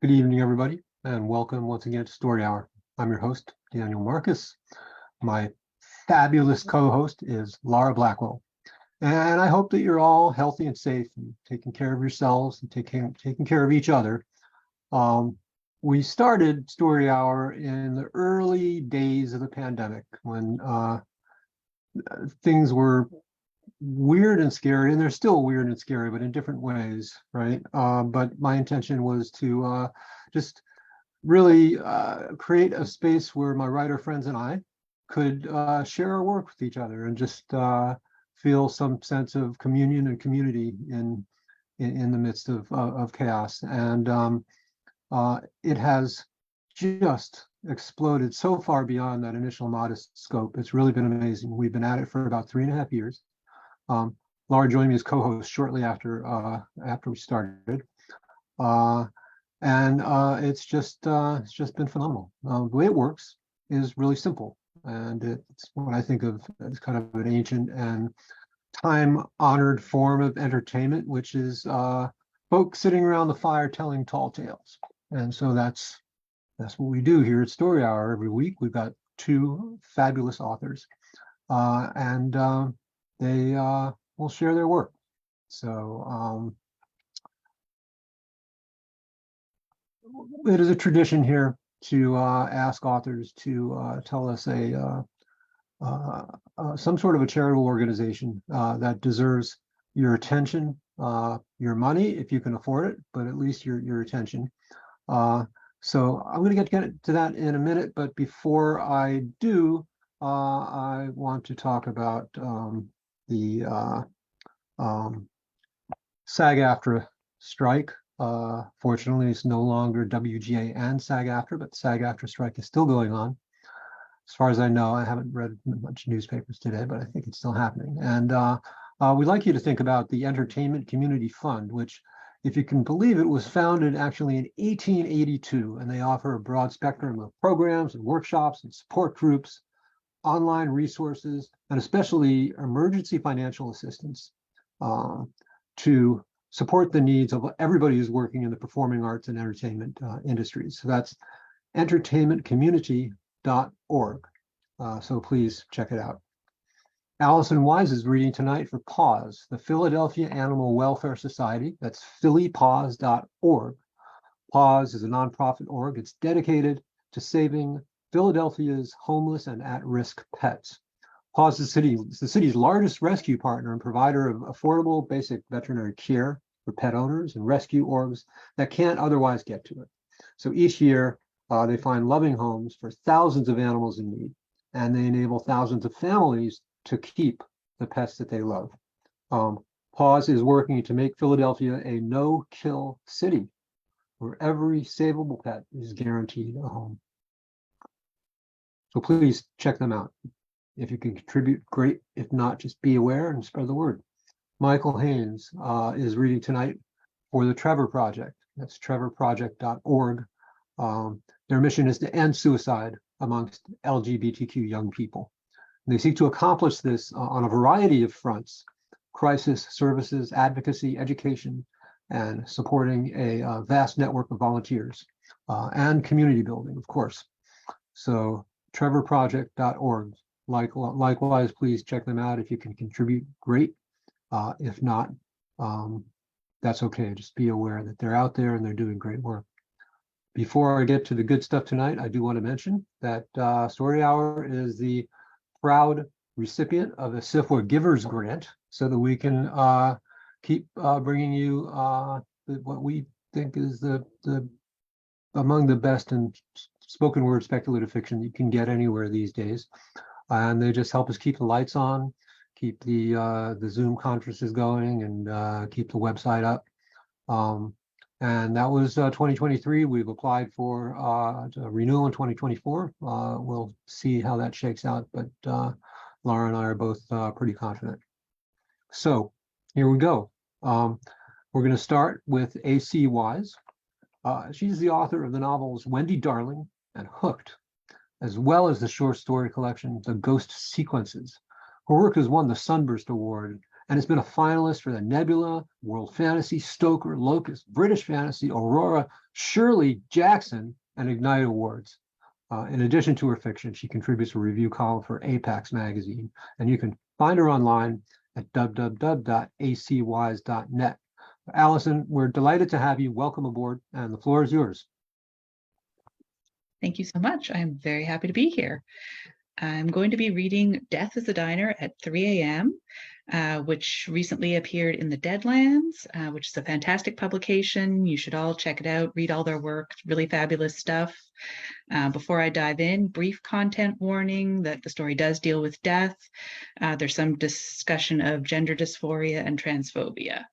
Good evening, everybody, and welcome once again to Story Hour. I'm your host, Daniel Marcus. My fabulous co-host is Laura Blackwell. And I hope that you're all healthy and safe and taking care of yourselves and taking care of each other. We started Story Hour in the early days of the pandemic when things were weird and scary, and they're still weird and scary, but in different ways, right? But my intention was to just really create a space where my writer friends and I could share our work with each other and just feel some sense of communion and community in the midst of chaos. And it has just exploded so far beyond that initial modest scope. It's really been amazing. We've been at it for about 3.5 years. Laura joined me as co-host shortly after we started, and it's just been phenomenal. The way it works is really simple, and it's what I think of as kind of an ancient and time-honored form of entertainment, which is folks sitting around the fire telling tall tales. And so that's what we do here at Story Hour every week. We've got two fabulous authors, and they will share their work. So it is a tradition here to ask authors to tell us some sort of a charitable organization that deserves your attention, your money if you can afford it, but at least your attention. So I'm going to get to that in a minute, but before I do, I want to talk about the SAG-AFTRA strike. Fortunately, it's no longer WGA and SAG-AFTRA, but SAG-AFTRA strike is still going on. As far as I know, I haven't read much newspapers today, but I think it's still happening. And we'd like you to think about the Entertainment Community Fund, which, if you can believe it, was founded actually in 1882, and they offer a broad spectrum of programs and workshops and support groups, online resources, and especially emergency financial assistance to support the needs of everybody who's working in the performing arts and entertainment industries. So that's entertainmentcommunity.org. So please check it out. Allison Wise is reading tonight for PAWS, the Philadelphia Animal Welfare Society. That's phillypaws.org. PAWS is a nonprofit org. It's dedicated to saving Philadelphia's homeless and at-risk pets. PAWS is the city's largest rescue partner and provider of affordable basic veterinary care for pet owners and rescue orgs that can't otherwise get to it. So each year, they find loving homes for thousands of animals in need, and they enable thousands of families to keep the pets that they love. PAWS is working to make Philadelphia a no-kill city where every savable pet is guaranteed a home. So please check them out. If you can contribute, great. If not, just be aware and spread the word. Michael Haynes is reading tonight for the Trevor Project. That's trevorproject.org. Their mission is to end suicide amongst LGBTQ young people. And they seek to accomplish this on a variety of fronts: crisis services, advocacy, education, and supporting a vast network of volunteers and community building, of course. So trevorproject.org. Likewise, please check them out. If you can contribute, great. If not, that's okay. Just be aware that they're out there and they're doing great work. Before I get to the good stuff tonight, I do want to mention that Story Hour is the proud recipient of the SIFWA Givers Grant, so that we can keep bringing you what we think is the among the best in spoken word speculative fiction you can get anywhere these days. And they just help us keep the lights on, keep the Zoom conferences going, and keep the website up. And that was 2023. We've applied for a renewal in 2024. We'll see how that shakes out, but Laura and I are both pretty confident. So here we go. We're going to start with A.C. Wise. She's the author of the novels Wendy Darling and Hooked, as well as the short story collection, The Ghost Sequences. Her work has won the Sunburst Award and it's been a finalist for the Nebula, World Fantasy, Stoker, Locust, British Fantasy, Aurora, Shirley Jackson, and Ignite Awards. In addition to her fiction, she contributes a review column for Apex magazine, and you can find her online at www.acwise.net. Allison, we're delighted to have you. Welcome aboard, and the floor is yours. Thank you so much. I'm very happy to be here. I'm going to be reading Death is a Diner at 3 a.m., which recently appeared in the Deadlands, which is a fantastic publication. You should all check it out, read all their work, really fabulous stuff. Before I dive in, brief content warning that the story does deal with death. There's some discussion of gender dysphoria and transphobia.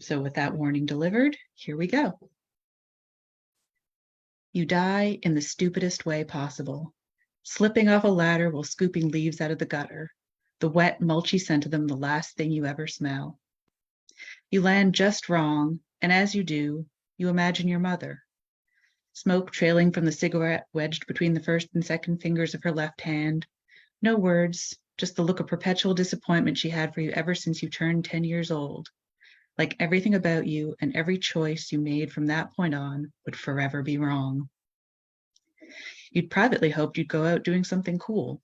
So with that warning delivered, here we go. You die in the stupidest way possible, slipping off a ladder while scooping leaves out of the gutter, the wet, mulchy scent of them the last thing you ever smell. You land just wrong, and as you do, you imagine your mother. Smoke trailing from the cigarette wedged between the first and second fingers of her left hand. No words, just the look of perpetual disappointment she had for you ever since you turned 10 years old. Like everything about you and every choice you made from that point on would forever be wrong. You'd privately hoped you'd go out doing something cool,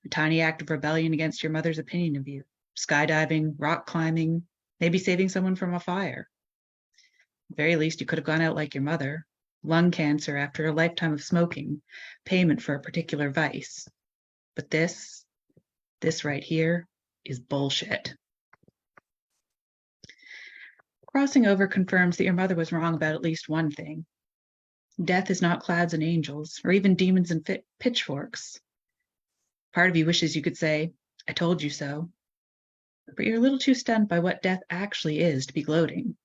a tiny act of rebellion against your mother's opinion of you, skydiving, rock climbing, maybe saving someone from a fire. At the very least, you could have gone out like your mother, lung cancer after a lifetime of smoking, payment for a particular vice. But this right here is bullshit. Crossing over confirms that your mother was wrong about at least one thing. Death is not clouds and angels, or even demons and pitchforks. Part of you wishes you could say, I told you so. But you're a little too stunned by what death actually is to be gloating.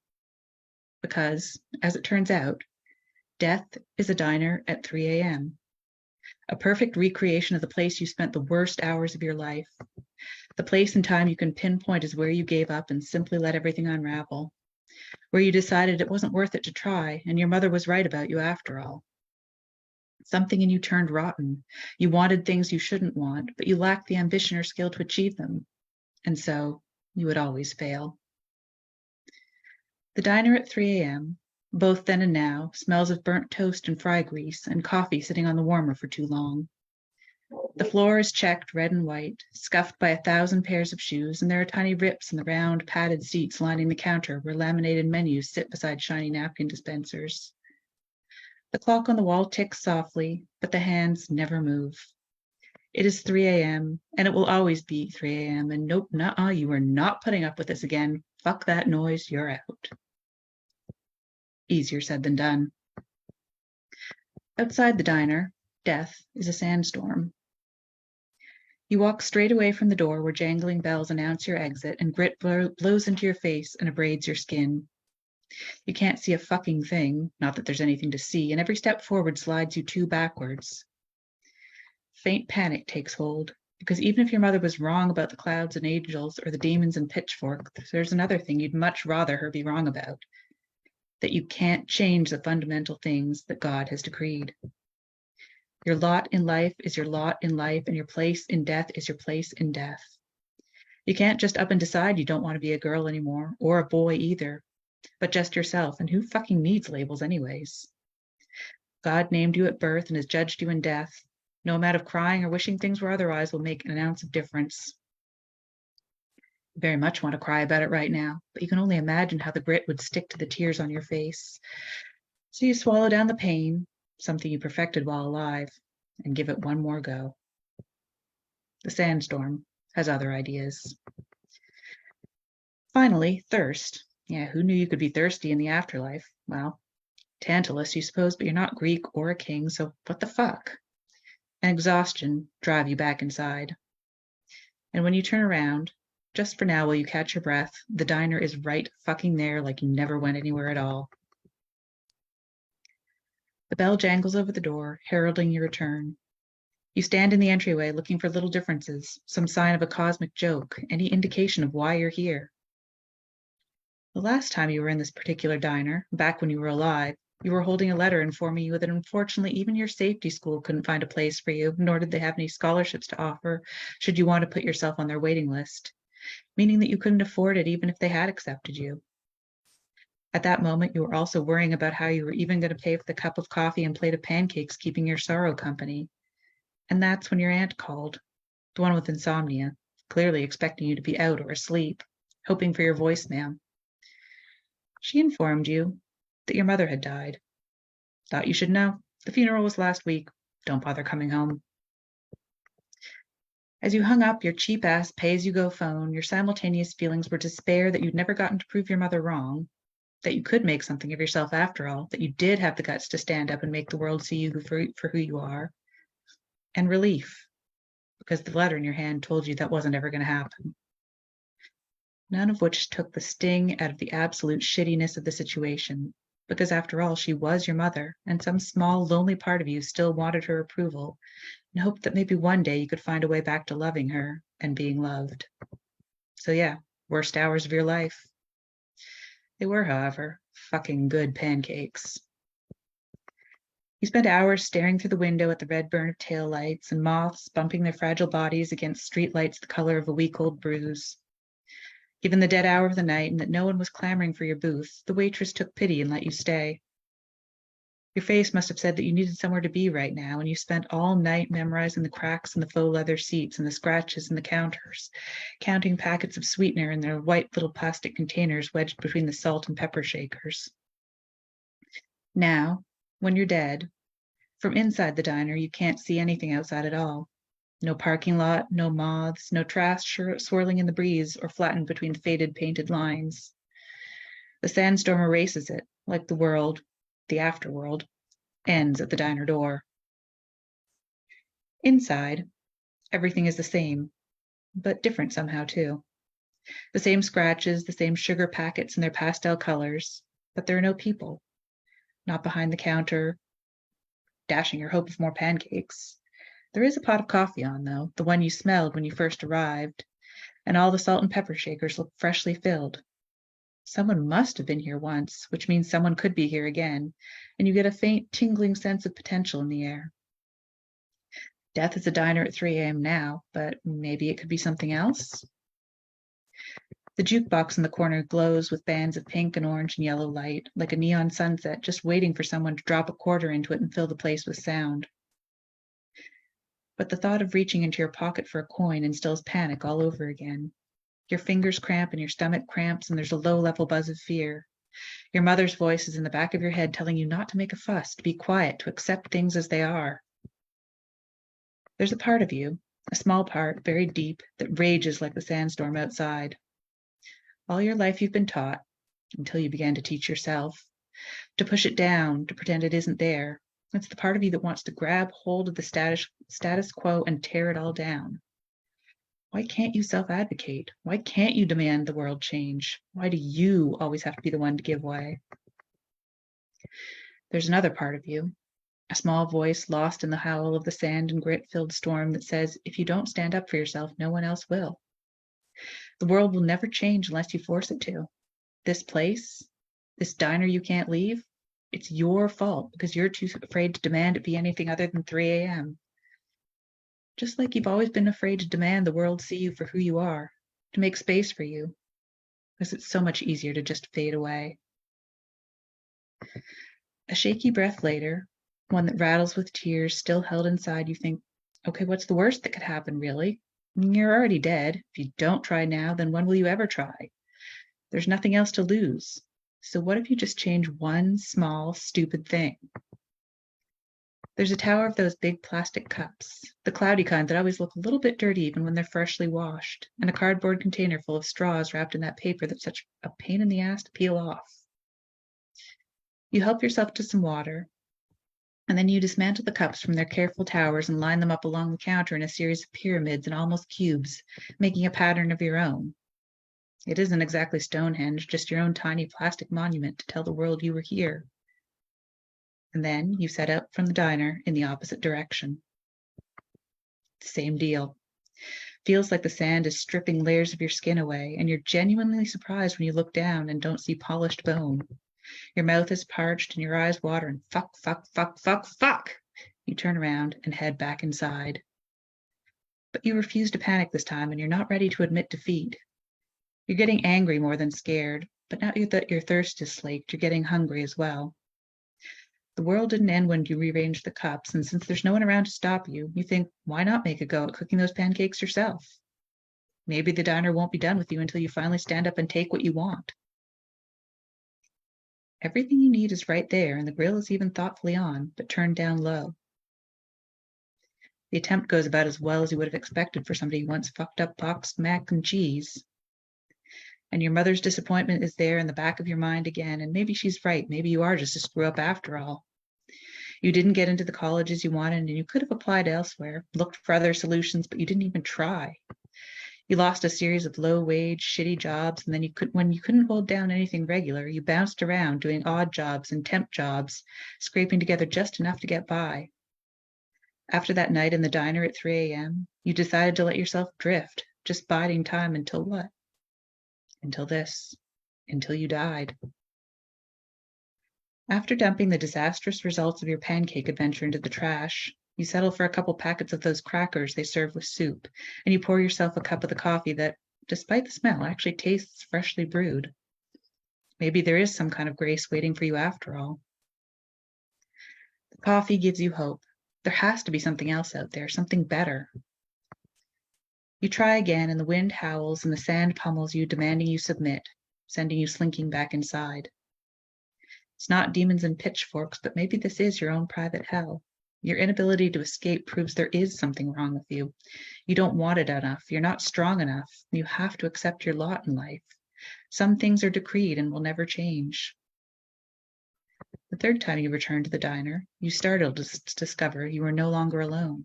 Because, as it turns out, death is a diner at 3 a.m. A perfect recreation of the place you spent the worst hours of your life. The place and time you can pinpoint is where you gave up and simply let everything unravel. Where you decided it wasn't worth it to try, and your mother was right about you after all. Something in you turned rotten. You wanted things you shouldn't want, but you lacked the ambition or skill to achieve them. And so, you would always fail. The diner at 3 a.m., both then and now, smells of burnt toast and fry grease and coffee sitting on the warmer for too long. The floor is checked red and white, scuffed by 1,000 pairs of shoes, and there are tiny rips in the round, padded seats lining the counter where laminated menus sit beside shiny napkin dispensers. The clock on the wall ticks softly, but the hands never move. It is 3 a.m., and it will always be 3 a.m., and nope, nuh-uh, you are not putting up with this again. Fuck that noise, you're out. Easier said than done. Outside the diner, death is a sandstorm. You walk straight away from the door where jangling bells announce your exit, and grit blows into your face and abrades your skin. You can't see a fucking thing, not that there's anything to see, and every step forward slides you 2 backwards. Faint panic takes hold, because even if your mother was wrong about the clouds and angels or the demons and pitchfork, there's another thing you'd much rather her be wrong about. That you can't change the fundamental things that God has decreed. Your lot in life is your lot in life, and your place in death is your place in death. You can't just up and decide you don't want to be a girl anymore, or a boy either, but just yourself, and who fucking needs labels anyways? God named you at birth and has judged you in death. No amount of crying or wishing things were otherwise will make an ounce of difference. You very much want to cry about it right now, but you can only imagine how the grit would stick to the tears on your face. So you swallow down the pain, something you perfected while alive, and give it one more go. The sandstorm has other ideas. Finally, thirst. Yeah, who knew you could be thirsty in the afterlife? Well, Tantalus, you suppose, but you're not Greek or a king, so what the fuck? And exhaustion drive you back inside. And when you turn around, just for now while you catch your breath, the diner is right fucking there like you never went anywhere at all. The bell jangles over the door, heralding your return. You stand in the entryway looking for little differences, some sign of a cosmic joke, any indication of why you're here. The last time you were in this particular diner, back when you were alive, you were holding a letter informing you that unfortunately even your safety school couldn't find a place for you, nor did they have any scholarships to offer should you want to put yourself on their waiting list. meaning that you couldn't afford it even if they had accepted you. At that moment, you were also worrying about how you were even going to pay for the cup of coffee and plate of pancakes keeping your sorrow company. And that's when your aunt called, the one with insomnia, clearly expecting you to be out or asleep, hoping for your voicemail. She informed you that your mother had died. Thought you should know. The funeral was last week. Don't bother coming home. As you hung up your cheap-ass pay-as-you-go phone, your simultaneous feelings were despair that you'd never gotten to prove your mother wrong, that you could make something of yourself after all, that you did have the guts to stand up and make the world see you for who you are, and relief, because the letter in your hand told you that wasn't ever going to happen. None of which took the sting out of the absolute shittiness of the situation, because after all, she was your mother, and some small, lonely part of you still wanted her approval and hoped that maybe one day you could find a way back to loving her and being loved. So yeah, worst hours of your life. They were, however, fucking good pancakes. You spent hours staring through the window at the red burn of taillights and moths bumping their fragile bodies against streetlights the color of a week-old bruise. Given the dead hour of the night and that no one was clamoring for your booth, the waitress took pity and let you stay. Your face must have said that you needed somewhere to be right now, and you spent all night memorizing the cracks in the faux leather seats and the scratches in the counters, counting packets of sweetener in their white little plastic containers wedged between the salt and pepper shakers. Now, when you're dead, from inside the diner you can't see anything outside at all. No parking lot, no moths, no trash swirling in the breeze or flattened between faded painted lines. The sandstorm erases it, like the world, the afterworld, ends at the diner door. Inside, everything is the same, but different somehow too. The same scratches, the same sugar packets in their pastel colors, but there are no people. Not behind the counter, dashing your hope of more pancakes. There is a pot of coffee on, though, the one you smelled when you first arrived, and all the salt and pepper shakers look freshly filled. Someone must have been here once, which means someone could be here again, and you get a faint, tingling sense of potential in the air. Death is a diner at 3 a.m. now, but maybe it could be something else? The jukebox in the corner glows with bands of pink and orange and yellow light, like a neon sunset, just waiting for someone to drop a quarter into it and fill the place with sound. But the thought of reaching into your pocket for a coin instills panic all over again. Your fingers cramp and your stomach cramps, and there's a low-level buzz of fear. Your mother's voice is in the back of your head telling you not to make a fuss, to be quiet, to accept things as they are. There's a part of you, a small part, buried deep, that rages like the sandstorm outside. All your life you've been taught, until you began to teach yourself, to push it down, to pretend it isn't there. It's the part of you that wants to grab hold of the status quo and tear it all down. Why can't you self-advocate? Why can't you demand the world change? Why do you always have to be the one to give way? There's another part of you, a small voice lost in the howl of the sand and grit-filled storm that says, if you don't stand up for yourself, no one else will. The world will never change unless you force it to. This place, this diner you can't leave, it's your fault because you're too afraid to demand it be anything other than 3 a.m. Just like you've always been afraid to demand the world see you for who you are, to make space for you, because it's so much easier to just fade away. A shaky breath later, one that rattles with tears still held inside, you think, okay, what's the worst that could happen, really? You're already dead. If you don't try now, then when will you ever try? There's nothing else to lose. So what if you just change one small, stupid thing? There's a tower of those big plastic cups, the cloudy kind that always look a little bit dirty even when they're freshly washed, and a cardboard container full of straws wrapped in that paper that's such a pain in the ass to peel off. You help yourself to some water, and then you dismantle the cups from their careful towers and line them up along the counter in a series of pyramids and almost cubes, making a pattern of your own. It isn't exactly Stonehenge, just your own tiny plastic monument to tell the world you were here. And then you set out from the diner in the opposite direction. Same deal. Feels like the sand is stripping layers of your skin away, and you're genuinely surprised when you look down and don't see polished bone. Your mouth is parched and your eyes water, and fuck, fuck, fuck, fuck, fuck! You turn around and head back inside. But you refuse to panic this time, and you're not ready to admit defeat. You're getting angry more than scared, but now that your thirst is slaked, you're getting hungry as well. The world didn't end when you rearranged the cups, and since there's no one around to stop you, you think, why not make a go at cooking those pancakes yourself? Maybe the diner won't be done with you until you finally stand up and take what you want. Everything you need is right there, and the grill is even thoughtfully on, but turned down low. The attempt goes about as well as you would have expected for somebody who once fucked up boxed mac and cheese. And your mother's disappointment is there in the back of your mind again, and maybe she's right. Maybe you are just a screw up after all. You didn't get into the colleges you wanted, and you could have applied elsewhere, looked for other solutions, but you didn't even try. You lost a series of low-wage, shitty jobs, and then when you couldn't hold down anything regular, you bounced around doing odd jobs and temp jobs, scraping together just enough to get by. After that night in the diner at 3 a.m., you decided to let yourself drift, just biding time until what? Until this. Until you died. After dumping the disastrous results of your pancake adventure into the trash, you settle for a couple packets of those crackers they serve with soup, and you pour yourself a cup of the coffee that, despite the smell, actually tastes freshly brewed. Maybe there is some kind of grace waiting for you after all. The coffee gives you hope. There has to be something else out there, something better. You try again, and the wind howls and the sand pummels you, demanding you submit, sending you slinking back inside. It's not demons and pitchforks, but maybe this is your own private hell. Your inability to escape proves there is something wrong with you. You don't want it enough. You're not strong enough. You have to accept your lot in life. Some things are decreed and will never change. The third time you return to the diner, you startled to discover you were no longer alone.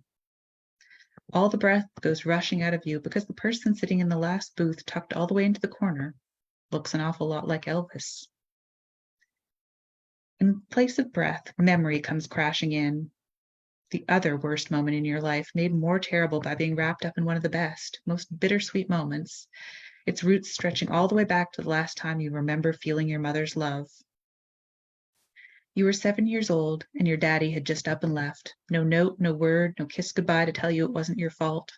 All the breath goes rushing out of you because the person sitting in the last booth, tucked all the way into the corner, looks an awful lot like Elvis. In place of breath, memory comes crashing in. The other worst moment in your life, made more terrible by being wrapped up in one of the best, most bittersweet moments, its roots stretching all the way back to the last time you remember feeling your mother's love. You were 7 years old, and your daddy had just up and left. No note, no word, no kiss goodbye to tell you it wasn't your fault.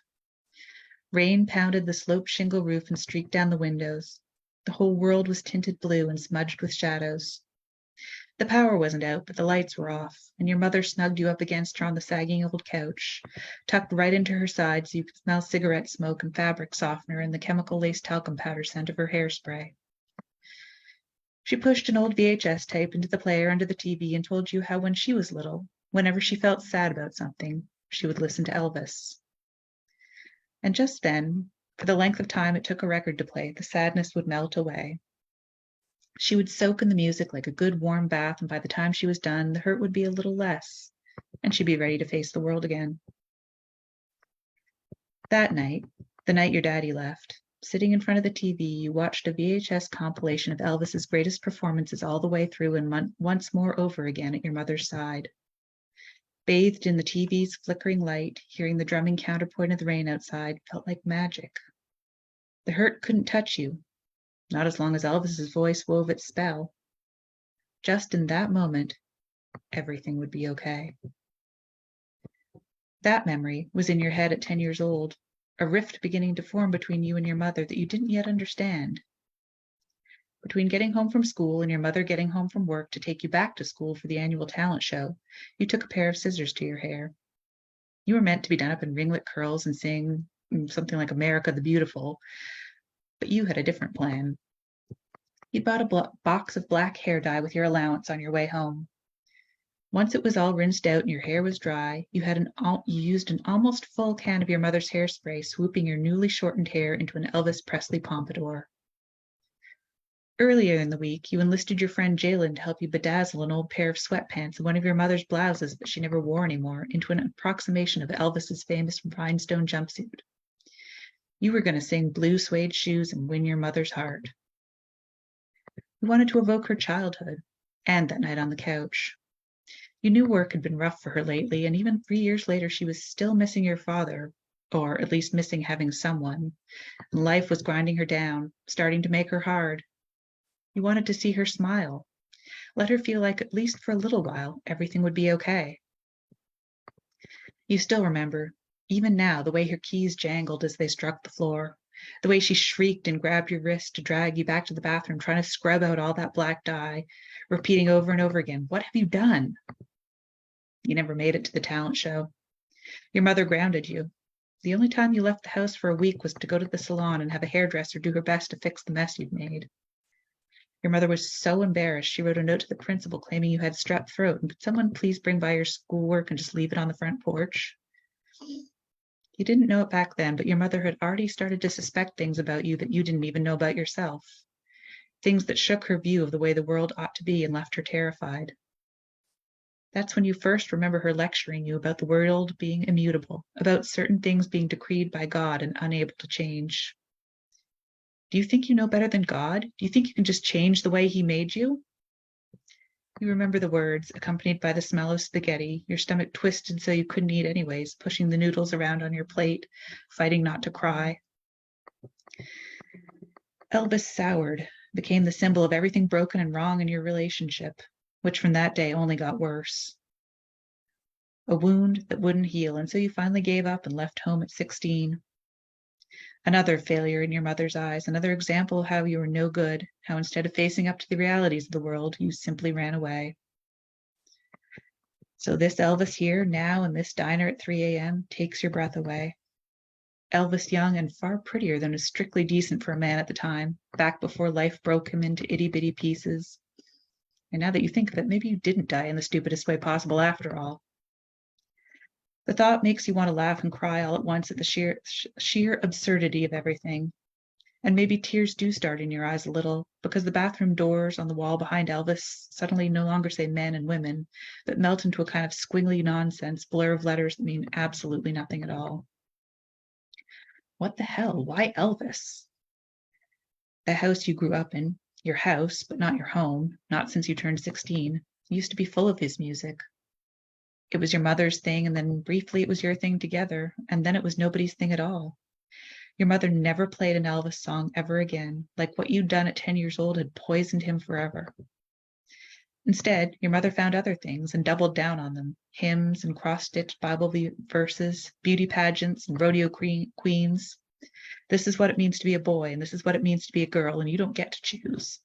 Rain pounded the sloped shingle roof and streaked down the windows. The whole world was tinted blue and smudged with shadows. The power wasn't out, but the lights were off, and your mother snugged you up against her on the sagging old couch, tucked right into her side so you could smell cigarette smoke and fabric softener and the chemical-laced talcum powder scent of her hairspray. She pushed an old VHS tape into the player under the TV and told you how when she was little, whenever she felt sad about something, she would listen to Elvis. And just then, for the length of time it took a record to play, the sadness would melt away. She would soak in the music like a good warm bath, and by the time she was done, the hurt would be a little less, and she'd be ready to face the world again. That night, the night your daddy left, sitting in front of the TV, you watched a VHS compilation of Elvis's greatest performances all the way through and once more over again at your mother's side. Bathed in the TV's flickering light, hearing the drumming counterpoint of the rain outside felt like magic. The hurt couldn't touch you, not as long as Elvis's voice wove its spell. Just in that moment, everything would be okay. That memory was in your head at 10 years old, a rift beginning to form between you and your mother that you didn't yet understand. Between getting home from school and your mother getting home from work to take you back to school for the annual talent show, you took a pair of scissors to your hair. You were meant to be done up in ringlet curls and sing something like America the Beautiful, but you had a different plan. You bought a box of black hair dye with your allowance on your way home. Once it was all rinsed out and your hair was dry, you used an almost full can of your mother's hairspray, swooping your newly shortened hair into an Elvis Presley pompadour. Earlier in the week, you enlisted your friend Jalen to help you bedazzle an old pair of sweatpants and one of your mother's blouses that she never wore anymore into an approximation of Elvis's famous rhinestone jumpsuit. You were going to sing Blue Suede Shoes and win your mother's heart. You wanted to evoke her childhood, and that night on the couch. You knew work had been rough for her lately, and even 3 years later she was still missing your father, or at least missing having someone, and life was grinding her down, starting to make her hard. You wanted to see her smile, let her feel like, at least for a little while, everything would be okay. You still remember, even now, the way her keys jangled as they struck the floor, The way she shrieked and grabbed your wrist to drag you back to the bathroom, trying to scrub out all that black dye, repeating over and over again, "What have you done?" You never made it to the talent show. Your mother grounded you. The only time you left the house for a week was to go to the salon and have a hairdresser do her best to fix the mess you'd made. Your mother was so embarrassed, she wrote a note to the principal claiming you had strep throat, and could someone please bring by your schoolwork and just leave it on the front porch? You didn't know it back then, but your mother had already started to suspect things about you that you didn't even know about yourself. Things that shook her view of the way the world ought to be and left her terrified. That's when you first remember her lecturing you about the world being immutable, about certain things being decreed by God and unable to change. Do you think you know better than God? Do you think you can just change the way He made you? You remember the words, accompanied by the smell of spaghetti, your stomach twisted so you couldn't eat anyways, pushing the noodles around on your plate, fighting not to cry. Elvis soured, became the symbol of everything broken and wrong in your relationship, which from that day only got worse. A wound that wouldn't heal, and so you finally gave up and left home at 16. Another failure in your mother's eyes, another example of how you were no good, how instead of facing up to the realities of the world, you simply ran away. So this Elvis here, now in this diner at 3 a.m., takes your breath away. Elvis young and far prettier than was strictly decent for a man at the time, back before life broke him into itty-bitty pieces. And now that you think of it, maybe you didn't die in the stupidest way possible after all. The thought makes you want to laugh and cry all at once at the sheer absurdity of everything. And maybe tears do start in your eyes a little, because the bathroom doors on the wall behind Elvis suddenly no longer say men and women, but melt into a kind of squiggly nonsense blur of letters that mean absolutely nothing at all. What the hell? Why Elvis? The house you grew up in, your house, but not your home, not since you turned 16, used to be full of his music. It was your mother's thing, and then briefly it was your thing together, and then it was nobody's thing at all. Your mother never played an Elvis song ever again, like what you'd done at 10 years old had poisoned him forever. Instead, your mother found other things and doubled down on them: hymns and cross-stitched Bible verses, beauty pageants and rodeo queens. This is what it means to be a boy, and this is what it means to be a girl, and you don't get to choose.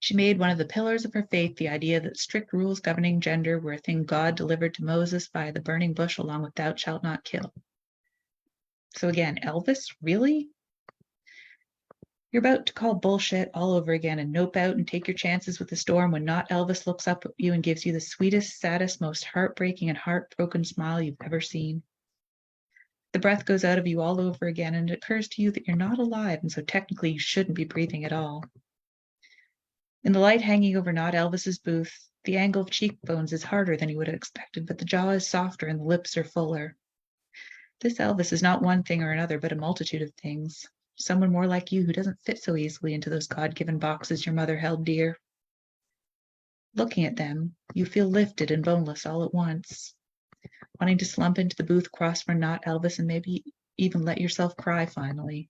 She made one of the pillars of her faith the idea that strict rules governing gender were a thing God delivered to Moses by the burning bush along with "thou shalt not kill." So again, Elvis, really? You're about to call bullshit all over again and nope out and take your chances with the storm when not Elvis looks up at you and gives you the sweetest, saddest, most heartbreaking and heartbroken smile you've ever seen. The breath goes out of you all over again, and it occurs to you that you're not alive, and so technically you shouldn't be breathing at all. In the light hanging over not Elvis's booth, the angle of cheekbones is harder than you would have expected, but the jaw is softer and the lips are fuller. This Elvis is not one thing or another, but a multitude of things. Someone more like you who doesn't fit so easily into those God-given boxes your mother held dear. Looking at them, you feel lifted and boneless all at once, wanting to slump into the booth across from not Elvis and maybe even let yourself cry finally.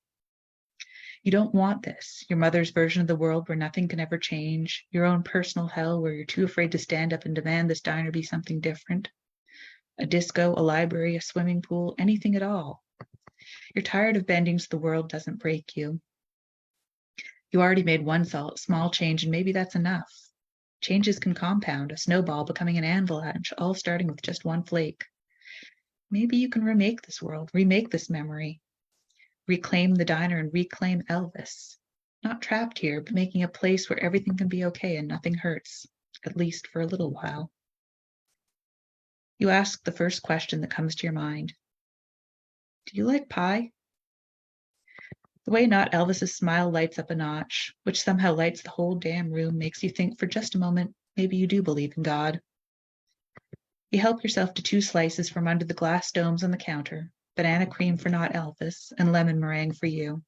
You don't want this, your mother's version of the world where nothing can ever change, your own personal hell where you're too afraid to stand up and demand this diner be something different. A disco, a library, a swimming pool, anything at all. You're tired of bending so the world doesn't break you. You already made one small change, and maybe that's enough. Changes can compound, a snowball becoming an avalanche, all starting with just one flake. Maybe you can remake this world, remake this memory. Reclaim the diner and reclaim Elvis. Not trapped here, but making a place where everything can be okay and nothing hurts, at least for a little while. You ask the first question that comes to your mind. Do you like pie? The way not Elvis's smile lights up a notch, which somehow lights the whole damn room, makes you think for just a moment, maybe you do believe in God. You help yourself to 2 slices from under the glass domes on the counter, banana cream for not Elvis, and lemon meringue for you.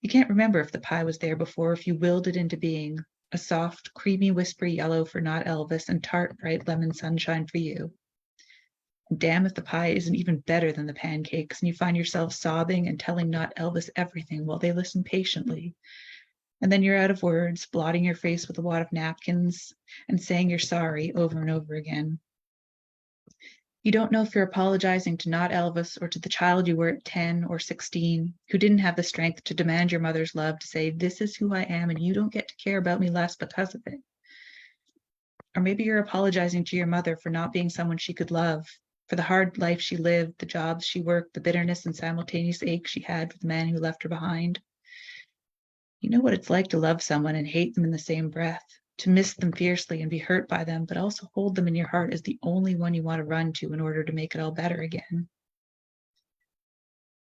You can't remember if the pie was there before, if you willed it into being, a soft, creamy, whispery yellow for not Elvis, and tart, bright lemon sunshine for you. And damn if the pie isn't even better than the pancakes, and you find yourself sobbing and telling not Elvis everything while they listen patiently. And then you're out of words, blotting your face with a wad of napkins, and saying you're sorry over and over again. You don't know if you're apologizing to not Elvis or to the child you were at 10 or 16 who didn't have the strength to demand your mother's love, to say, this is who I am and you don't get to care about me less because of it. Or maybe you're apologizing to your mother for not being someone she could love, for the hard life she lived, the jobs she worked, the bitterness and simultaneous ache she had for the man who left her behind. You know what it's like to love someone and hate them in the same breath, to miss them fiercely and be hurt by them, but also hold them in your heart as the only one you want to run to in order to make it all better again.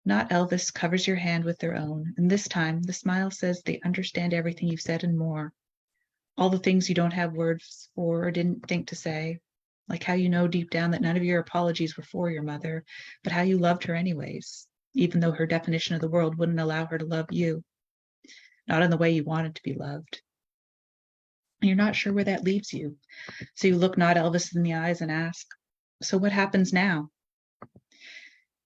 Not Elvis covers your hand with their own, and this time the smile says they understand everything you've said and more. All the things you don't have words for or didn't think to say, like how you know deep down that none of your apologies were for your mother, but how you loved her anyways, even though her definition of the world wouldn't allow her to love you, not in the way you wanted to be loved. And you're not sure where that leaves you. So you look not Elvis in the eyes and ask, so what happens now?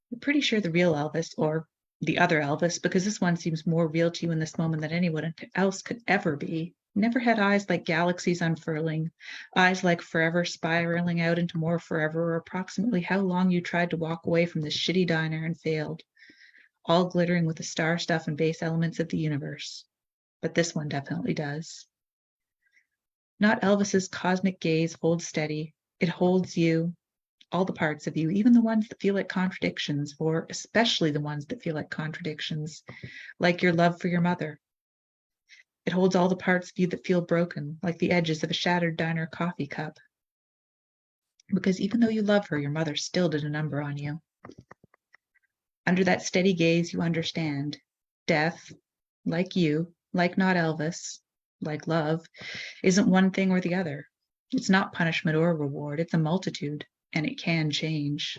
You're pretty sure the real Elvis, or the other Elvis, because this one seems more real to you in this moment than anyone else could ever be, never had eyes like galaxies unfurling, eyes like forever spiraling out into more forever, or approximately how long you tried to walk away from this shitty diner and failed, all glittering with the star stuff and base elements of the universe. But this one definitely does. Not Elvis's cosmic gaze holds steady. It holds you, all the parts of you, even the ones that feel like contradictions, or especially the ones that feel like contradictions, like your love for your mother. It holds all the parts of you that feel broken, like the edges of a shattered diner coffee cup. Because even though you love her, your mother still did a number on you. Under that steady gaze, you understand. Death, like you, like not Elvis, like love, isn't one thing or the other. It's not punishment or reward. It's a multitude, and it can change.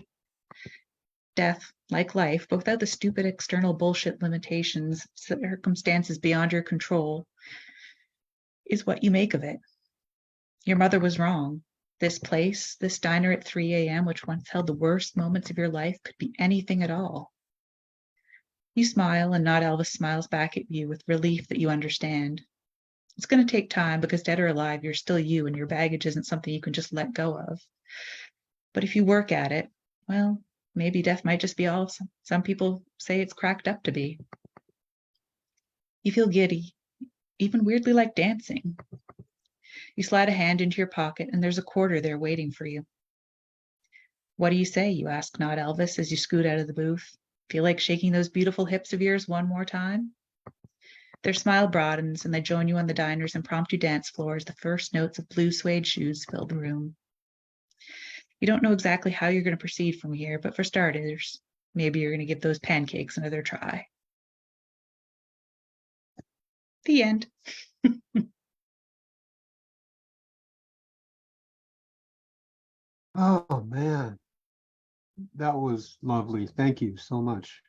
Death, like life, but without the stupid external bullshit limitations, circumstances beyond your control, is what you make of it. Your mother was wrong. This place, this diner at 3 a.m., which once held the worst moments of your life, could be anything at all. You smile, and not Elvis smiles back at you with relief that you understand. It's going to take time because, dead or alive, you're still you, and your baggage isn't something you can just let go of. But if you work at it, well, maybe death might just be all some people say it's cracked up to be. You feel giddy, even weirdly like dancing. You slide a hand into your pocket, and there's a quarter there waiting for you. What do you say? You ask not Elvis as you scoot out of the booth. Feel like shaking those beautiful hips of yours one more time? Their smile broadens, and they join you on the diner's impromptu dance floor as the first notes of blue suede shoes fill the room. You don't know exactly how you're going to proceed from here, but for starters, maybe you're going to give those pancakes another try. The end. Oh man, that was lovely. Thank you so much.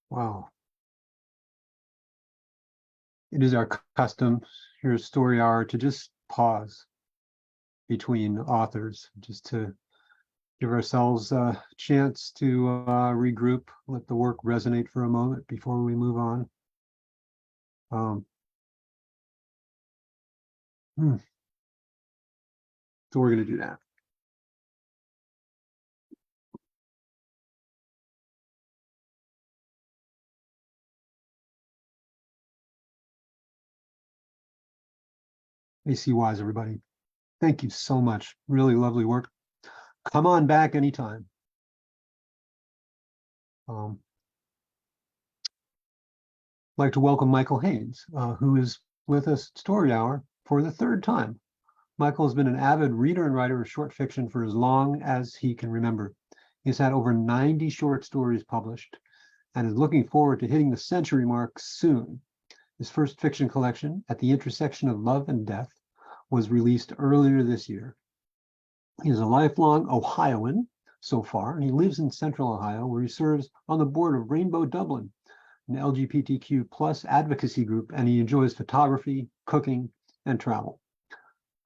Wow. It is our custom here at Story Hour to just pause between authors, just to give ourselves a chance to regroup, let the work resonate for a moment before we move on. Um, so we're going to do that. AC Wise, everybody. Thank you so much. Really lovely work. Come on back anytime. I'd like to welcome Michael Haynes, who is with us at Story Hour for the third time. Michael has been an avid reader and writer of short fiction for as long as he can remember. He's had over 90 short stories published and is looking forward to hitting the century mark soon. His first fiction collection, At the Intersection of Love and Death, was released earlier this year. He is a lifelong Ohioan so far, and he lives in Central Ohio, where he serves on the board of Rainbow Dublin, an LGBTQ plus advocacy group, and he enjoys photography, cooking, and travel.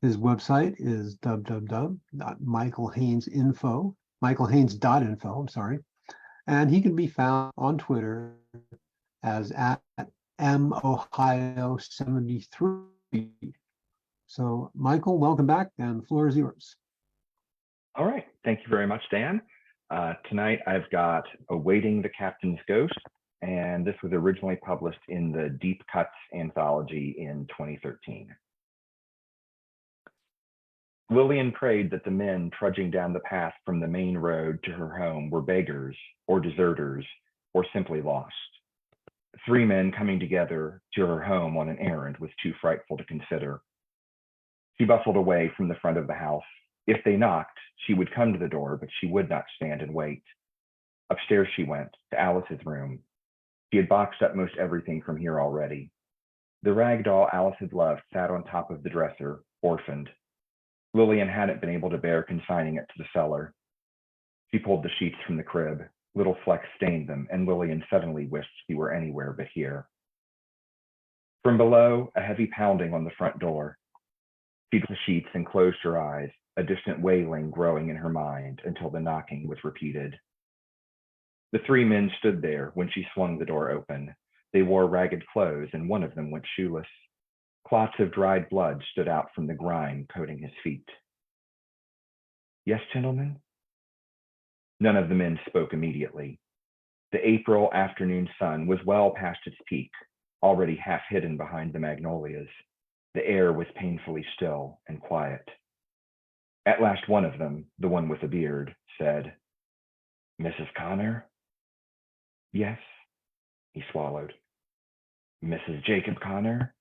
His website is michaelhaynes.info, I'm sorry, and he can be found on Twitter as at mohio73. So, Michael, welcome back, and the floor is yours. All right. Thank you very much, Dan. Tonight I've got Awaiting the Captain's Ghost, and this was originally published in the Deep Cuts anthology in 2013. Lillian prayed that the men trudging down the path from the main road to her home were beggars or deserters or simply lost. 3 men coming together to her home on an errand was too frightful to consider. She bustled away from the front of the house. If they knocked, she would come to the door, but she would not stand and wait. Upstairs she went, to Alice's room. She had boxed up most everything from here already. The rag doll Alice had loved sat on top of the dresser, orphaned. Lillian hadn't been able to bear consigning it to the cellar. She pulled the sheets from the crib. Little flecks stained them, and Lillian suddenly wished she were anywhere but here. From below, a heavy pounding on the front door. She drew the sheets and closed her eyes, a distant wailing growing in her mind until the knocking was repeated. The 3 men stood there when she swung the door open. They wore ragged clothes, and one of them went shoeless. Clots of dried blood stood out from the grime coating his feet. "Yes, gentlemen?" None of the men spoke immediately. The April afternoon sun was well past its peak, already half hidden behind the magnolias. The air was painfully still and quiet. At last one of them, the one with a beard, said, "Mrs. Connor?" "Yes." He swallowed. "Mrs. Jacob Connor?"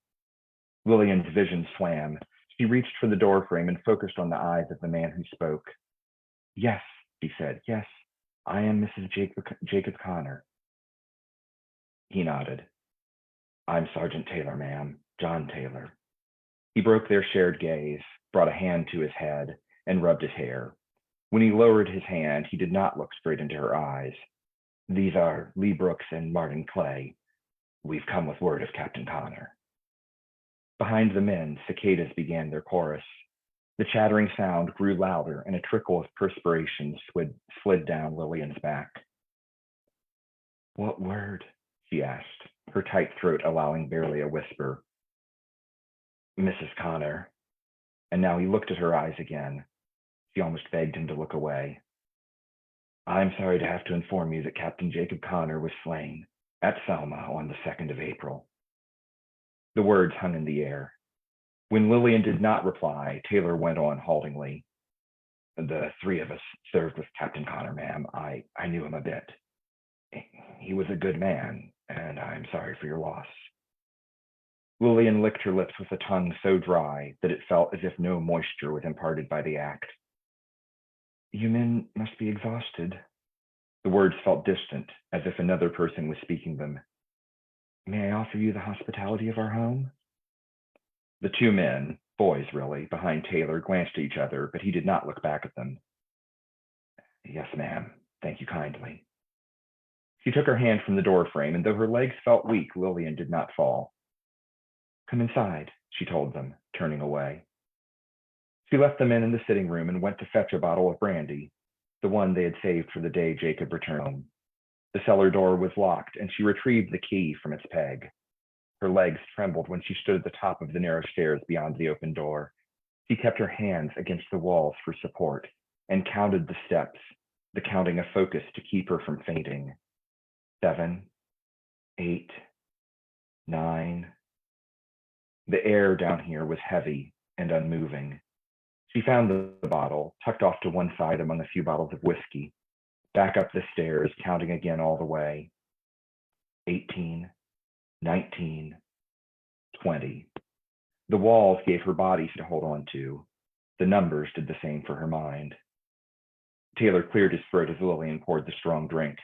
Lillian's vision swam. She reached for the doorframe and focused on the eyes of the man who spoke. "Yes," she said. "Yes, I am Mrs. Jacob Connor." He nodded. "I'm Sergeant Taylor, ma'am, John Taylor." He broke their shared gaze, brought a hand to his head, and rubbed his hair. When he lowered his hand, he did not look straight into her eyes. "These are Lee Brooks and Martin Clay. We've come with word of Captain Connor." Behind the men, cicadas began their chorus. The chattering sound grew louder, and a trickle of perspiration slid down Lillian's back. "What word?" she asked, her tight throat allowing barely a whisper. "Mrs. Connor." And now he looked at her eyes again. She almost begged him to look away. "I'm sorry to have to inform you that Captain Jacob Connor was slain at Selma on the 2nd of April. The words hung in the air. When Lillian did not reply, Taylor went on haltingly. "The 3 of us served with Captain Connor, ma'am. I knew him a bit. He was a good man, and I'm sorry for your loss." Lillian licked her lips with a tongue so dry that it felt as if no moisture was imparted by the act. "You men must be exhausted." The words felt distant, as if another person was speaking them. "May I offer you the hospitality of our home?" The 2 men, boys really, behind Taylor glanced at each other, but he did not look back at them. "Yes, ma'am. Thank you kindly." She took her hand from the doorframe, and though her legs felt weak, Lillian did not fall. "Come inside," she told them, turning away. She left the men in the sitting room and went to fetch a bottle of brandy, the one they had saved for the day Jacob returned home. The cellar door was locked, and she retrieved the key from its peg. Her legs trembled when she stood at the top of the narrow stairs beyond the open door. She kept her hands against the walls for support and counted the steps, the counting a focus to keep her from fainting. 7, 8, 9. The air down here was heavy and unmoving. She found the bottle, tucked off to one side among a few bottles of whiskey, back up the stairs, counting again all the way. 18, 19, 20. The walls gave her body to hold on to. The numbers did the same for her mind. Taylor cleared his throat as Lillian poured the strong drink.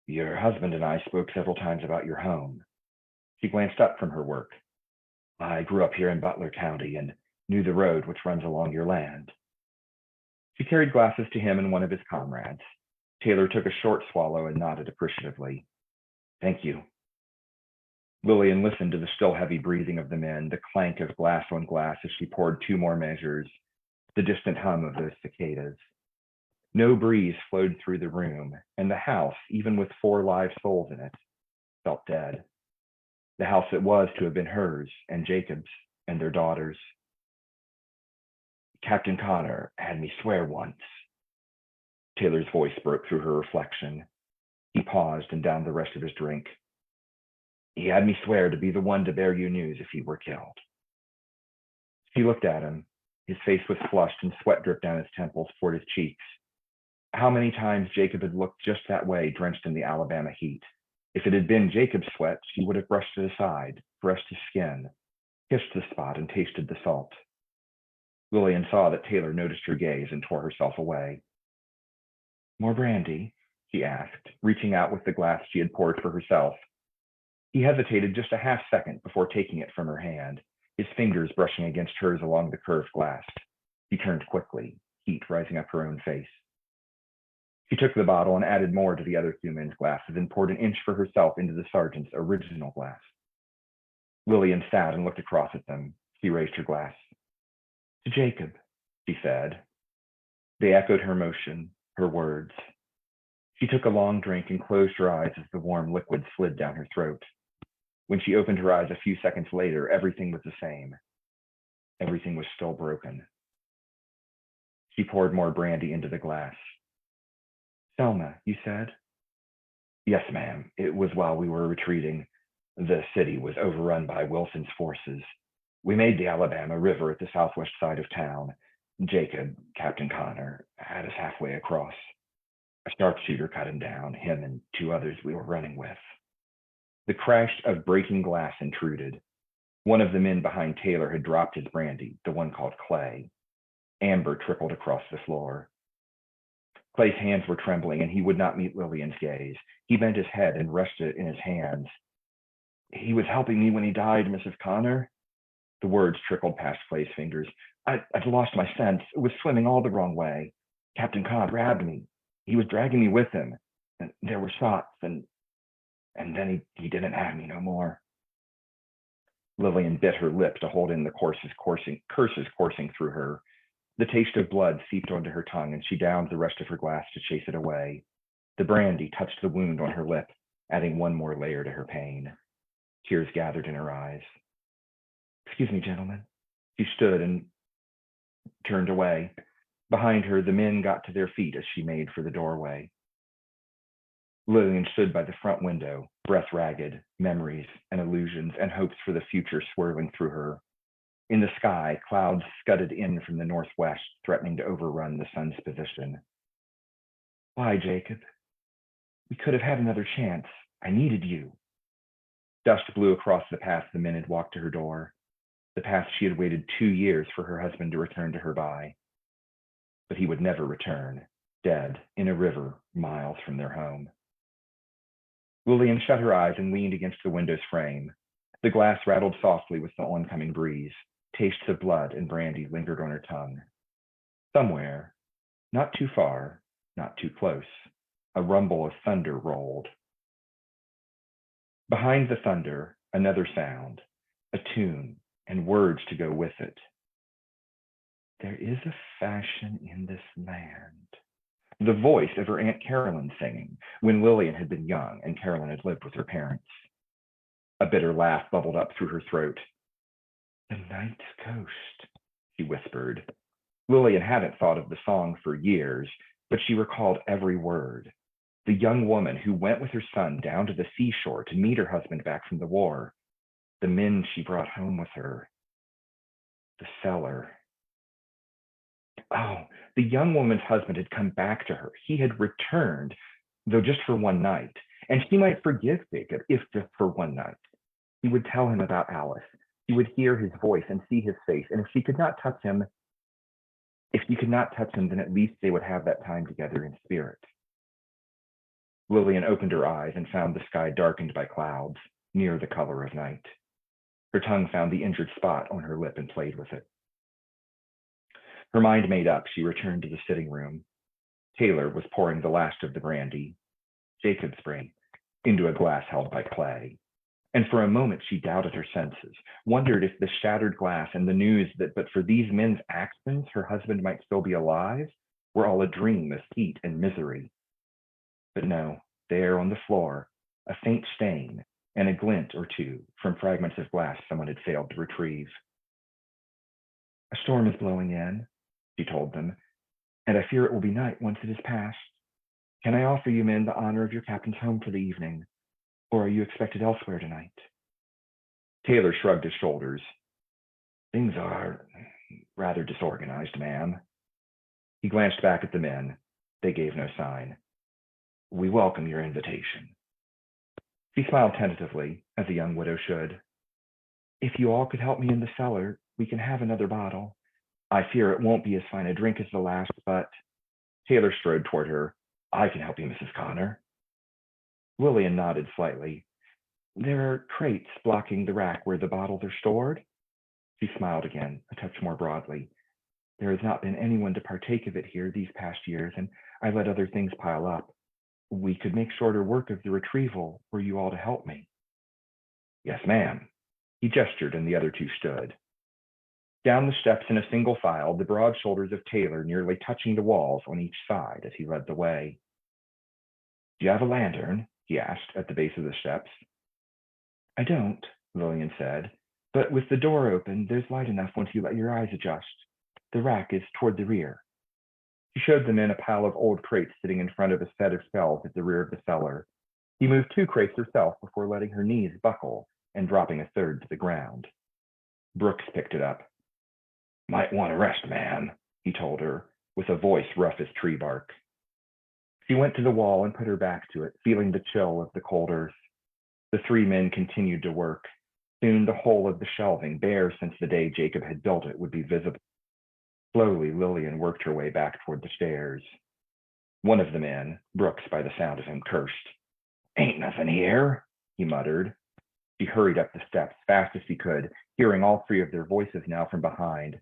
"Your husband and I spoke several times about your home." She glanced up from her work. "I grew up here in Butler County and knew the road which runs along your land." She carried glasses to him and one of his comrades. Taylor took a short swallow and nodded appreciatively. "Thank you." Lillian listened to the still heavy breathing of the men, the clank of glass on glass as she poured 2 more measures, the distant hum of those cicadas. No breeze flowed through the room, and the house, even with 4 live souls in it, felt dead. The house that was to have been hers and Jacob's and their daughters. Captain Connor had me swear once. Taylor's voice broke through her reflection. He paused and downed the rest of his drink. He had me swear to be the one to bear you news if he were killed. She looked at him. His face was flushed and sweat dripped down his temples toward his cheeks. How many times Jacob had looked just that way, drenched in the Alabama heat. If it had been Jacob's sweat, she would have brushed it aside, brushed his skin, kissed the spot, and tasted the salt. Lillian saw that Taylor noticed her gaze and tore herself away. More brandy? She asked, reaching out with the glass she had poured for herself. He hesitated just a half second before taking it from her hand, his fingers brushing against hers along the curved glass. She turned quickly, heat rising up her own face. She took the bottle and added more to the other two men's glasses and poured an inch for herself into the sergeant's original glass. Lillian sat and looked across at them. She raised her glass. To Jacob, she said. They echoed her motion, her words. She took a long drink and closed her eyes as the warm liquid slid down her throat. When she opened her eyes a few seconds later, everything was the same. Everything was still broken. She poured more brandy into the glass. Selma, you said? Yes, ma'am. It was while we were retreating. The city was overrun by Wilson's forces. We made the Alabama River at the southwest side of town. Jacob, Captain Connor, had us halfway across. A sharpshooter cut him down, him and two others we were running with. The crash of breaking glass intruded. One of the men behind Taylor had dropped his brandy, the one called Clay. Amber trickled across the floor. Clay's hands were trembling, and he would not meet Lillian's gaze. He bent his head and rested it in his hands. He was helping me when he died, Mrs. Connor. The words trickled past Clay's fingers. I'd lost my sense. It was swimming all the wrong way. Captain Connor grabbed me. He was dragging me with him. And there were shots, and then he didn't have me no more. Lillian bit her lip to hold in the curses coursing through her. The taste of blood seeped onto her tongue, and she downed the rest of her glass to chase it away. The brandy touched the wound on her lip, adding one more layer to her pain. Tears gathered in her eyes. Excuse me, gentlemen. She stood and turned away. Behind her, the men got to their feet as she made for the doorway. Lillian stood by the front window, breath ragged, memories and illusions and hopes for the future swirling through her. In the sky, clouds scudded in from the northwest, threatening to overrun the sun's position. Why, Jacob? We could have had another chance. I needed you. Dust blew across the path the men had walked to her door, the path she had waited 2 years for her husband to return to her by. But he would never return, dead in a river miles from their home. Lillian shut her eyes and leaned against the window's frame. The glass rattled softly with the oncoming breeze. Tastes of blood and brandy lingered on her tongue. Somewhere, not too far, not too close, a rumble of thunder rolled. Behind the thunder, another sound, a tune, and words to go with it. There is a fashion in this land. The voice of her Aunt Carolyn singing when Lillian had been young and Carolyn had lived with her parents. A bitter laugh bubbled up through her throat. The night's ghost, she whispered. Lillian hadn't thought of the song for years, but she recalled every word. The young woman who went with her son down to the seashore to meet her husband back from the war. The men she brought home with her. The cellar. Oh, the young woman's husband had come back to her. He had returned, though just for one night. And she might forgive Jacob if just for one night. He would tell him about Alice. She would hear his voice and see his face. And if she could not touch him, then at least they would have that time together in spirit. Lillian opened her eyes and found the sky darkened by clouds, near the color of night. Her tongue found the injured spot on her lip and played with it. Her mind made up, she returned to the sitting room. Taylor was pouring the last of the brandy, Jacob's brandy, into a glass held by Clay. And for a moment, she doubted her senses, wondered if the shattered glass and the news that but for these men's actions, her husband might still be alive, were all a dream of heat and misery. But no, there on the floor, a faint stain and a glint or two from fragments of glass someone had failed to retrieve. A storm is blowing in, she told them, and I fear it will be night once it is past. Can I offer you men the honor of your captain's home for the evening, or are you expected elsewhere tonight? Taylor shrugged his shoulders. Things are rather disorganized, ma'am. He glanced back at the men. They gave no sign. We welcome your invitation. She smiled tentatively, as a young widow should. If you all could help me in the cellar, we can have another bottle. I fear it won't be as fine a drink as the last, but Taylor strode toward her. I can help you, Mrs. Connor. Lillian nodded slightly. There are crates blocking the rack where the bottles are stored. She smiled again, a touch more broadly. There has not been anyone to partake of it here these past years, and I let other things pile up. We could make shorter work of the retrieval were you all to help me. Yes, ma'am. He gestured, and the other two stood. Down the steps in a single file, the broad shoulders of Taylor nearly touching the walls on each side as he led the way. Do you have a lantern? He asked at the base of the steps. I don't, Lillian said, but with the door open, there's light enough once you let your eyes adjust. The rack is toward the rear. She showed the men a pile of old crates sitting in front of a set of shelves at the rear of the cellar. He moved 2 crates herself before letting her knees buckle and dropping a third to the ground. Brooks picked it up. Might want to rest, ma'am, he told her, with a voice rough as tree bark. She went to the wall and put her back to it, feeling the chill of the cold earth. The 3 men continued to work. Soon the whole of the shelving, bare since the day Jacob had built it, would be visible. Slowly, Lillian worked her way back toward the stairs. One of the men, Brooks by the sound of him, cursed. Ain't nothing here, he muttered. She hurried up the steps fast as she could, hearing all 3 of their voices now from behind.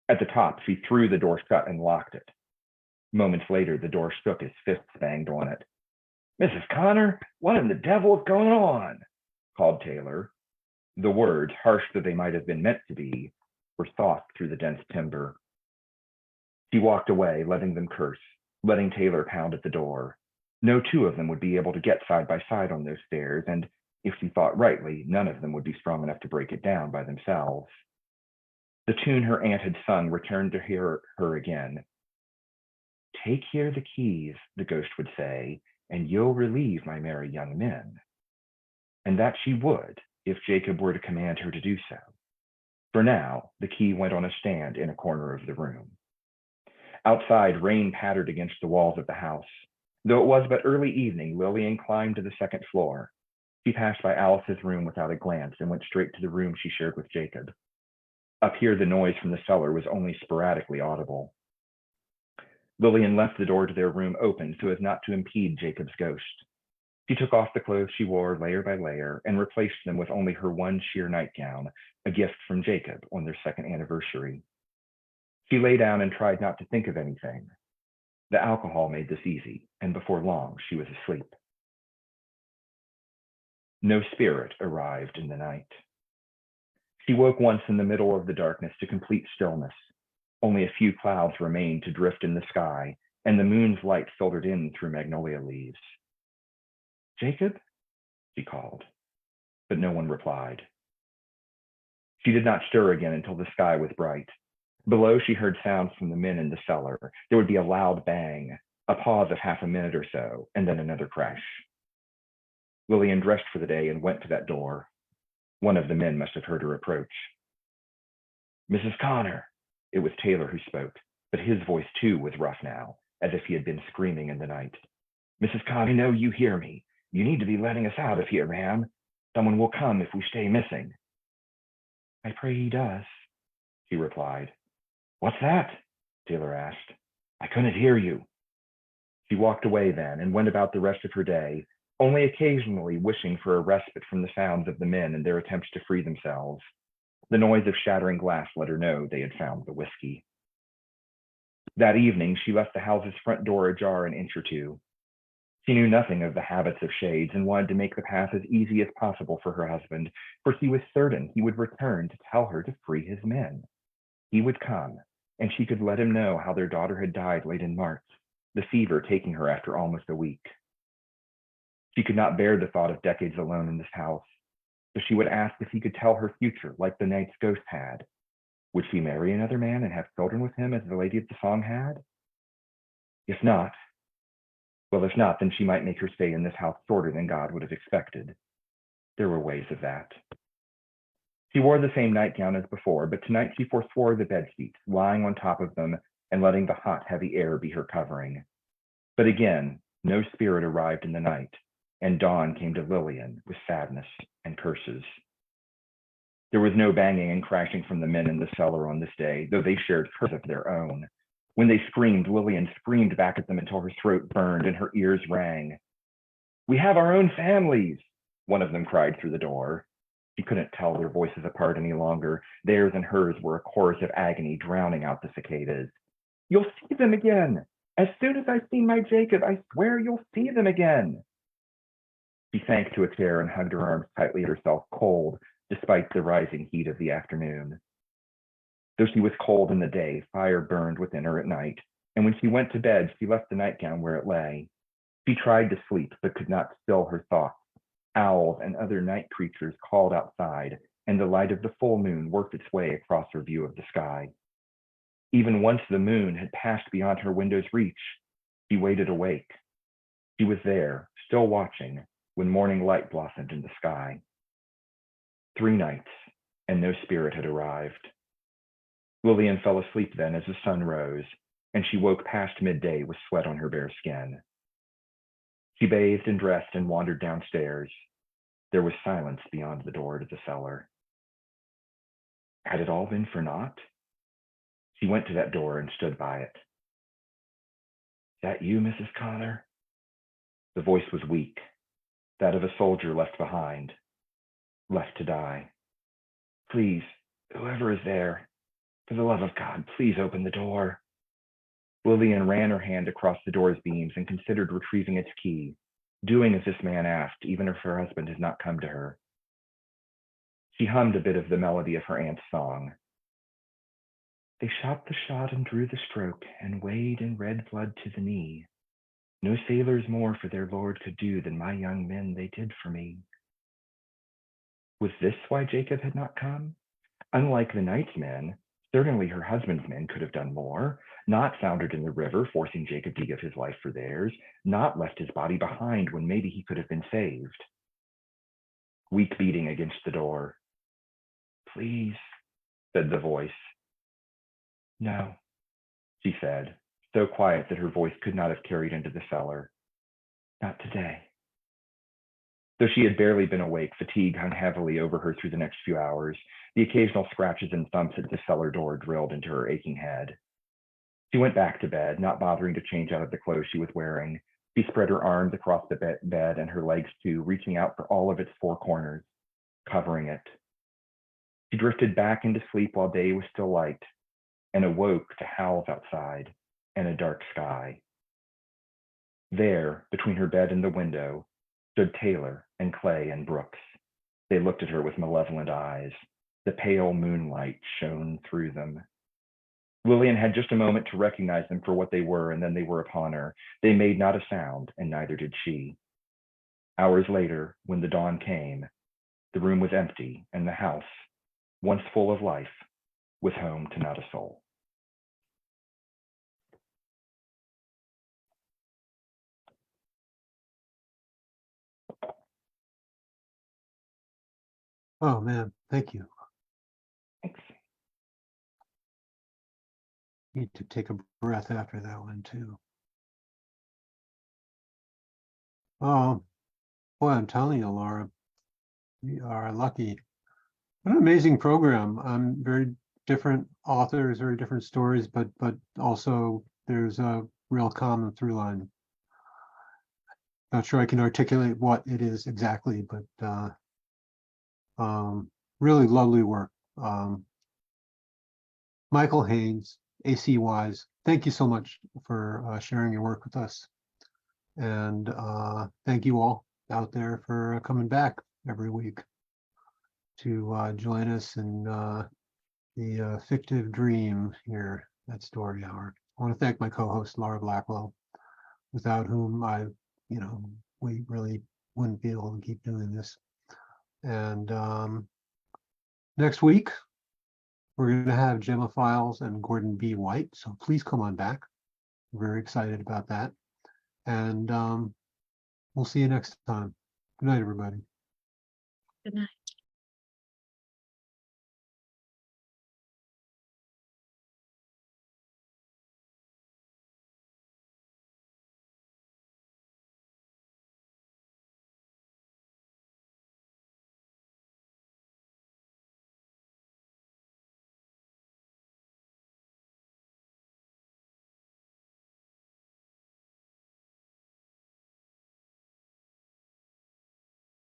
At the top, she threw the door shut and locked it. Moments later, the door shook as fists banged on it. Mrs. Connor, what in the devil is going on? Called Taylor. The words, harsh though they might have been meant to be, were soft through the dense timber. She walked away, letting them curse, letting Taylor pound at the door. No 2 of them would be able to get side by side on those stairs, and if she thought rightly, none of them would be strong enough to break it down by themselves. The tune her aunt had sung returned to hear her again. Take here the keys, the ghost would say, and you'll relieve my merry young men. And that she would, if Jacob were to command her to do so. For now, the key went on a stand in a corner of the room. Outside, rain pattered against the walls of the house. Though it was but early evening, Lillian climbed to the 2nd floor. She passed by Alice's room without a glance and went straight to the room she shared with Jacob. Up here, the noise from the cellar was only sporadically audible. Lillian left the door to their room open so as not to impede Jacob's ghost. She took off the clothes she wore layer by layer and replaced them with only her one sheer nightgown, a gift from Jacob on their 2nd anniversary. She lay down and tried not to think of anything. The alcohol made this easy, and before long she was asleep. No spirit arrived in the night. She woke once in the middle of the darkness to complete stillness. Only a few clouds remained to drift in the sky, and the moon's light filtered in through magnolia leaves. Jacob? She called, but no one replied. She did not stir again until the sky was bright. Below, she heard sounds from the men in the cellar. There would be a loud bang, a pause of half a minute or so, and then another crash. Lillian dressed for the day and went to that door. One of the men must have heard her approach. Mrs. Connor. It was Taylor who spoke, but his voice too was rough now, as if he had been screaming in the night. Mrs. Connor, I know you hear me. You need to be letting us out of here, ma'am. Someone will come if we stay missing. I pray he does, she replied. What's that? Taylor asked. I couldn't hear you. She walked away then and went about the rest of her day, only occasionally wishing for a respite from the sounds of the men and their attempts to free themselves. The noise of shattering glass let her know they had found the whiskey. That evening, she left the house's front door ajar an inch or two. She knew nothing of the habits of shades and wanted to make the path as easy as possible for her husband, for she was certain he would return to tell her to free his men. He would come, and she could let him know how their daughter had died late in March, the fever taking her after almost a week. She could not bear the thought of decades alone in this house, so she would ask if he could tell her future like the night's ghost had. Would she marry another man and have children with him as the lady of the song had? If not, then she might make her stay in this house shorter than God would have expected. There were ways of that. She wore the same nightgown as before, but tonight she forswore the bed sheets, lying on top of them and letting the hot, heavy air be her covering. But again, no spirit arrived in the night, and dawn came to Lillian with sadness and curses. There was no banging and crashing from the men in the cellar on this day, though they shared curses of their own. When they screamed, Lillian screamed back at them until her throat burned and her ears rang. "We have our own families," one of them cried through the door. She couldn't tell their voices apart any longer. Theirs and hers were a chorus of agony, drowning out the cicadas. "You'll see them again. As soon as I've seen my Jacob, I swear you'll see them again." She sank to a chair and hugged her arms tightly at herself, cold, despite the rising heat of the afternoon. Though she was cold in the day, fire burned within her at night, and when she went to bed, she left the nightgown where it lay. She tried to sleep, but could not still her thoughts. Owls and other night creatures called outside, and the light of the full moon worked its way across her view of the sky. Even once the moon had passed beyond her window's reach, she waited awake. She was there, still watching, when morning light blossomed in the sky. 3 nights, and no spirit had arrived. Lillian fell asleep then as the sun rose, and she woke past midday with sweat on her bare skin. She bathed and dressed and wandered downstairs. There was silence beyond the door to the cellar. Had it all been for naught? She went to that door and stood by it. "Is that you, Mrs. Connor?" The voice was weak, that of a soldier left behind, left to die. "Please, whoever is there, for the love of God, please open the door." Lillian ran her hand across the door's beams and considered retrieving its key, doing as this man asked, even if her husband had not come to her. She hummed a bit of the melody of her aunt's song. "They shot the shot and drew the stroke, and weighed in red blood to the knee. No sailors more for their lord could do than my young men they did for me." Was this why Jacob had not come? Unlike the night's men, certainly her husband's men could have done more, not foundered in the river, forcing Jacob to give his life for theirs, not left his body behind when maybe he could have been saved. Weak beating against the door. "Please," said the voice. "No," she said, so quiet that her voice could not have carried into the cellar. "Not today." Though she had barely been awake, fatigue hung heavily over her through the next few hours. The occasional scratches and thumps at the cellar door drilled into her aching head. She went back to bed, not bothering to change out of the clothes she was wearing. She spread her arms across the bed and her legs too, reaching out for all of its 4 corners, covering it. She drifted back into sleep while day was still light, and awoke to howls outside and a dark sky. There, between her bed and the window, stood Taylor and Clay and Brooks. They looked at her with malevolent eyes. The pale moonlight shone through them. Lillian had just a moment to recognize them for what they were, and then they were upon her. They made not a sound, and neither did she. Hours later, when the dawn came, the room was empty, and the house, once full of life, was home to not a soul. Oh man, thank you. Thanks. Need to take a breath after that one too. Oh, boy, I'm telling you, Laura, we are lucky. What an amazing program. Very different authors, very different stories, but also there's a real common through line. Not sure I can articulate what it is exactly, but really lovely work. Michael Haynes, AC Wise, thank you so much for sharing your work with us. And thank you all out there for coming back every week to join us in the fictive dream here at Story Hour. I want to thank my co-host, Laura Blackwell, without whom we really wouldn't be able to keep doing this. And next week, We're going to have Gemma Files and Gordon B. White, so please come on back. We're very excited about that. And we'll see you next time. Good night, everybody. Good night.